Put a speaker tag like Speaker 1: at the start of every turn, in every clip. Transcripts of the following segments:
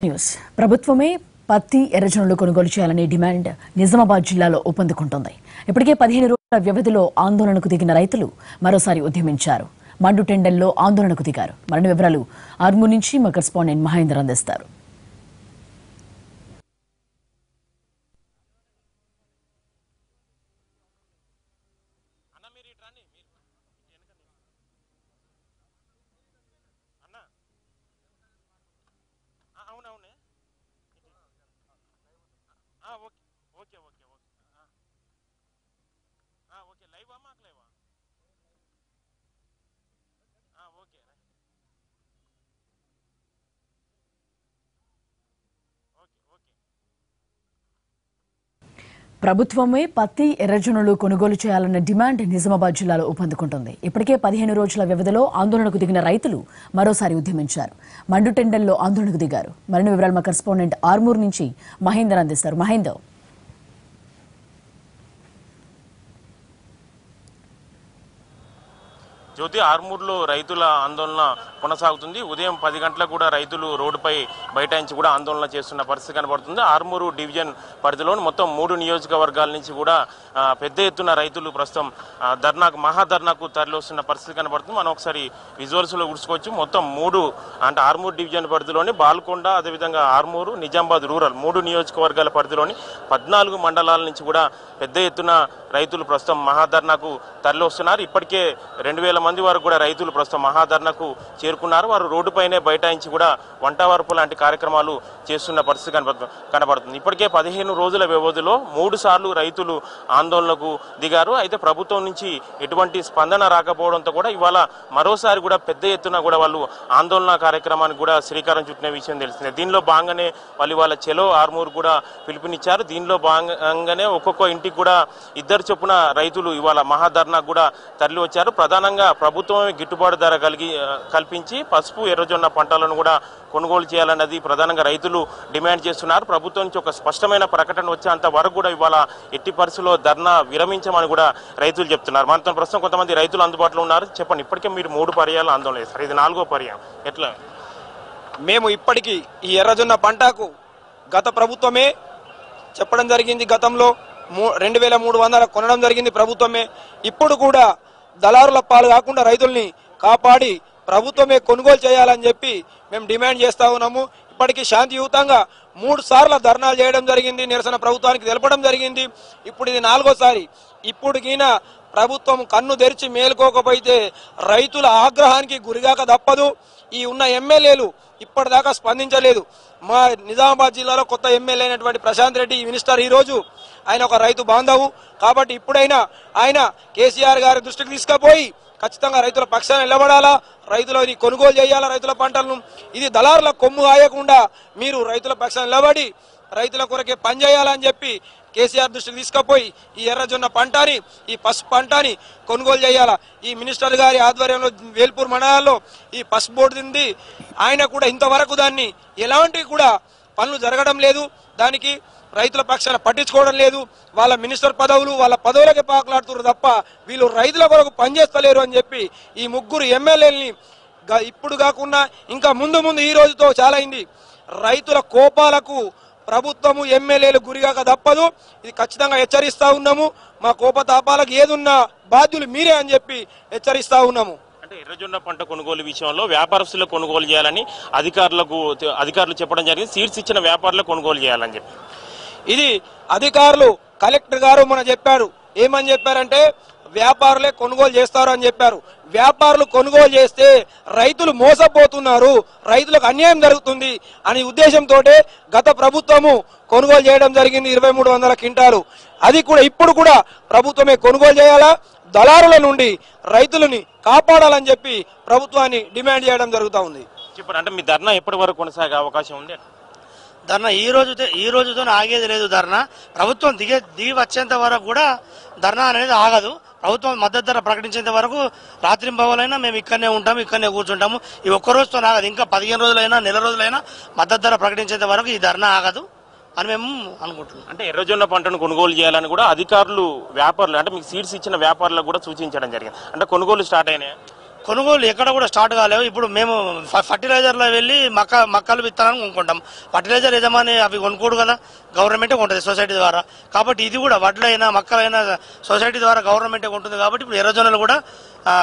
Speaker 1: News ప్రభుత్వమే పత్తి ఎర్రజొన్నలు కొనుగోలు చేయాలనే డిమాండ్ నిజామాబాద్ జిల్లాలో ఊపందుకుంటోంది. ఇప్పటికే 15 రోజుల వ్యవధిలో ఆందోళనకు దిగిన రైతులు మరోసారి ఉద్యమించారు. మండు టెండల్లో ఆందోళనకు దిగారు. మరిన్ని వివరాలు ఆర్మూర్ నుంచి మా కరెస్పాండెంట్ మహేందర్ అందిస్తారు. ప్రభుత్వమే పత్తి ఎర్రజొన్నలు కొనుగోలు చేయాలన్న డిమాండ్ నిజామాబాద్ జిల్లాలో ఊపందుకుంటోంది. ఇప్పటికే 15 రోజుల వ్యవధిలో ఆందోళనకు దిగిన రైతులు మరోసారి ఉద్యమించారు. మండు టెండల్లో ఆందోళనకు దిగారు. మరిన్ని వివరాలు మా కరెస్పాండెంట్ ఆర్మూర్ నుంచి మహేందర్ అందిస్తారు. మహేందర్,
Speaker 2: జ్యోతి, ఆర్మూర్లో రైతుల ఆందోళన కొనసాగుతుంది. ఉదయం 10 గంటలకు కూడా రైతులు రోడ్డుపై బైఠాయించి కూడా ఆందోళన చేస్తున్న పరిస్థితి కనబడుతుంది. ఆర్మూరు డివిజన్ పరిధిలోని మొత్తం 3 నియోజకవర్గాల నుంచి కూడా పెద్ద ఎత్తున రైతులు ప్రస్తుతం మహాధర్నాకు తరలివస్తున్న పరిస్థితి కనబడుతుంది. మనం ఒకసారి విజువల్స్లో చూసుకోవచ్చు. మొత్తం 3 అంటే ఆర్మూర్ డివిజన్ పరిధిలోని బాల్కొండ, అదేవిధంగా ఆర్మూరు, నిజామాబాద్ రూరల్ 3 నియోజకవర్గాల పరిధిలోని 14 మండలాల నుంచి కూడా పెద్ద ఎత్తున రైతులు ప్రస్తుతం మహాధర్నాకు తరలివస్తున్నారు. ఇప్పటికే 2000 మంది వరకు కూడా రైతులు ప్రస్తుతం మహాధర్నాకు చేరుకున్నారు. వారు రోడ్డుపైనే బైఠాయించి కూడా వంటవార్పు లాంటి కార్యక్రమాలు చేస్తున్న పరిస్థితి కనబడుతుంది. ఇప్పటికే 15 రోజుల వ్యవధిలో 3 సార్లు రైతులు ఆందోళనకు దిగారు. అయితే ప్రభుత్వం నుంచి ఎటువంటి స్పందన రాకపోవడంతో కూడా ఇవాళ మరోసారి కూడా పెద్ద ఎత్తున కూడా వాళ్ళు ఆందోళన కార్యక్రమానికి కూడా శ్రీకారం చుట్టిన విషయం తెలిసిందే. దీనిలో భాగంగానే వాళ్ళు ఇవాళ చెలో ఆర్మూర్ కూడా పిలుపునిచ్చారు. దీనిలో భాగంగానే ఒక్కొక్క ఇంటికి కూడా 2 చొప్పున రైతులు ఇవాళ మహాధర్నాకు కూడా తరలి వచ్చారు. ప్రధానంగా ప్రభుత్వమే గిట్టుబాటు ధర కల్పించి పసుపు ఎర్రజొన్న పంటలను కూడా కొనుగోలు చేయాలన్నది ప్రధానంగా రైతులు డిమాండ్ చేస్తున్నారు. ప్రభుత్వం నుంచి ఒక స్పష్టమైన ప్రకటన వచ్చేంత వరకు కూడా ఇవాళ ఎట్టి పరిస్థితుల్లో ధర్నా విరమించమని కూడా రైతులు చెప్తున్నారు. మనతో ప్రస్తుతం కొంతమంది రైతులు అందుబాటులో ఉన్నారు. చెప్పండి, ఇప్పటికే మీరు 3 పర్యాలు ఆందోళన చేస్తారు, ఇది 4వ పర్యాయం. ఎట్లా?
Speaker 3: మేము ఇప్పటికీ ఈ ఎర్రజొన్న పంటకు గత ప్రభుత్వమే చెప్పడం జరిగింది. గతంలో 2300 కొనడం జరిగింది ప్రభుత్వమే. ఇప్పుడు కూడా దళారుల పాలు కాకుండా రైతుల్ని కాపాడి ప్రభుత్వమే కొనుగోలు చేయాలని చెప్పి మేము డిమాండ్ చేస్తా ఉన్నాము. ఇప్పటికీ శాంతియుతంగా 3 సార్లు ధర్నాలు చేయడం జరిగింది, నిరసన ప్రభుత్వానికి తెలపడం జరిగింది. ఇప్పుడు ఇది 4వసారి. ఇప్పుడు ఈయన ప్రభుత్వం కన్ను తెరిచి మేలుకోకపోతే రైతుల ఆగ్రహానికి గురిగాక తప్పదు. ఈ ఉన్న ఎమ్మెల్యేలు ఇప్పటిదాకా స్పందించలేదు. మా నిజామాబాద్ జిల్లాలో కొత్త ఎమ్మెల్యే అయినటువంటి ప్రశాంత్ రెడ్డి మినిస్టర్ ఈరోజు ఆయన ఒక రైతు బాంధవు కాబట్టి ఇప్పుడైనా ఆయన కేసీఆర్ గారి దృష్టికి తీసుకుపోయి ఖచ్చితంగా రైతుల పక్షాన నిలబడాలా, రైతులని కొనుగోలు చేయాలా, రైతుల పంటలను. ఇది దళారుల కొమ్ము కాయకుండా మీరు రైతుల పక్షాన నిలబడి రైతుల కొరకే పనిచేయాలని చెప్పి కేసీఆర్ దృష్టికి తీసుకుపోయి ఈ ఎర్రజొన్న పంటని, ఈ పసుపు పంటని కొనుగోలు చేయాలా. ఈ మినిస్టర్ గారి ఆధ్వర్యంలో వేల్పూర్ మండలాల్లో ఈ పసుపు బోర్డు ఉంది. ఆయన కూడా ఇంతవరకు దాన్ని ఎలాంటి కూడా పనులు జరగడం లేదు. దానికి రైతుల పక్షాన పట్టించుకోవడం లేదు. వాళ్ళ మినిస్టర్ పదవులు వాళ్ళ పదవులకే పాకులాడుతున్నారు తప్ప వీళ్ళు రైతుల కొరకు పనిచేస్తలేరు అని చెప్పి ఈ 3 ఎమ్మెల్యేలని ఇప్పుడు కాకుండా ఇంకా ముందు ఈ రోజుతో చాలా అయింది. రైతుల కోపాలకు ప్రభుత్వము ఎమ్మెల్యేలు గురిగాక తప్పదు. ఇది ఖచ్చితంగా హెచ్చరిస్తా ఉన్నాము. మా కోపతాపాలకు ఏదున్నా బాధ్యులు మీరే అని చెప్పి హెచ్చరిస్తా ఉన్నాము.
Speaker 2: అంటే ఎర్రజొన్న పంట కొనుగోలు విషయంలో వ్యాపారస్తులు కొనుగోలు చేయాలని అధికారులు చెప్పడం జరిగింది. సీడ్స్ ఇచ్చిన వ్యాపారులకు కొనుగోలు చేయాలని చెప్పి
Speaker 3: ఇది అధికారులు కలెక్టర్ గారు మన చెప్పారు. ఏమని చెప్పారంటే వ్యాపారులే కొనుగోలు చేస్తారు అని చెప్పారు. వ్యాపారులు కొనుగోలు చేస్తే రైతులు మోసపోతున్నారు, రైతులకు అన్యాయం జరుగుతుంది అనే ఉద్దేశంతో గత ప్రభుత్వము కొనుగోలు చేయడం జరిగింది 2300 క్వింటాలు. అది కూడా ఇప్పుడు కూడా ప్రభుత్వమే కొనుగోలు చేయాలా, దళారుల నుండి రైతులని కాపాడాలని చెప్పి ప్రభుత్వాన్ని డిమాండ్ చేయడం జరుగుతూ ఉంది.
Speaker 2: చెప్పండి, అంటే మీ ధర్నా ఎప్పటి వరకు కొనసాగే అవకాశం ఉంది?
Speaker 4: ధర్నా ఈ రోజుతో ఆగేది లేదు. ధర్నా ప్రభుత్వం దిగి వచ్చేంత వరకు కూడా ధర్నా అనేది ఆగదు. ప్రభుత్వం మద్దతు ధర ప్రకటించేంత వరకు రాత్రింబవలైనా మేము ఇక్కడనే ఉంటాము, ఇక్కడనే కూర్చుంటాము. ఈ ఒక్క రోజుతో ఆగదు. ఇంకా 15 రోజులైనా, నెల రోజులైనా మద్దతు ధర ప్రకటించేంత వరకు ఈ ధర్నా ఆగదు అని మేము అనుకుంటున్నాం.
Speaker 2: అంటే ఎర్రజొన్న పంటను కొనుగోలు చేయాలని కూడా అధికారులు వ్యాపారులు అంటే మీకు సీడ్స్ ఇచ్చిన వ్యాపారులకు కూడా సూచించడం జరిగింది. అంటే కొనుగోలు స్టార్ట్ అయినాయి.
Speaker 4: కొనుగోలు ఎక్కడ కూడా స్టార్ట్ కాలేవు. ఇప్పుడు మేము ఫర్టిలైజర్లో వెళ్ళి మక్కలు విత్తనాలను కొనుక్కుంటాం. ఫర్టిలైజర్ యజమాని అవి కొనుక్కోడు కదా, గవర్నమెంటే కొంటుంది సొసైటీ ద్వారా. కాబట్టి ఇది కూడా వడ్లైనా మక్కలైనా సొసైటీ ద్వారా గవర్నమెంటే కొంటుంది. కాబట్టి ఇప్పుడు ఎర్రజొన్నలు కూడా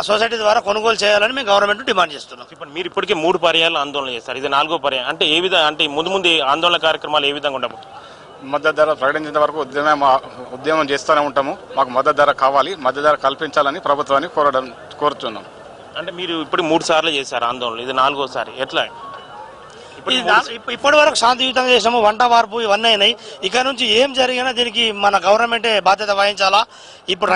Speaker 4: సొసైటీ ద్వారా కొనుగోలు చేయాలని మేము గవర్నమెంట్ డిమాండ్ చేస్తున్నాం.
Speaker 2: ఇప్పుడు మీరు ఇప్పటికే 3 పర్యాలు ఆందోళన చేస్తారు, ఇది 4వ పర్యాయం. అంటే ఏ విధంగా, అంటే ముందు ఆందోళన కార్యక్రమాలు ఏ విధంగా ఉండబోతుంది?
Speaker 5: మద్దతు ధర ప్రకటించేంత వరకు ఉద్యమం చేస్తూనే ఉంటాము. మాకు మద్దతు ధర కావాలి, మద్దతు ధర కల్పించాలని ప్రభుత్వాన్ని కోరుతున్నాం.
Speaker 2: అంటే మీరు ఇప్పుడు 3 సార్లు చేశారు ఆందోళన, ఇది 4వసారి. ఎట్లా?
Speaker 4: ఇప్పటి వరకు శాంతియుతంగా చేసినాము, వంట వార్పు ఇవన్నీ అయినాయి. ఇక నుంచి ఏం జరిగినా దీనికి మన గవర్నమెంటే బాధ్యత వహించాలా. ఇప్పుడు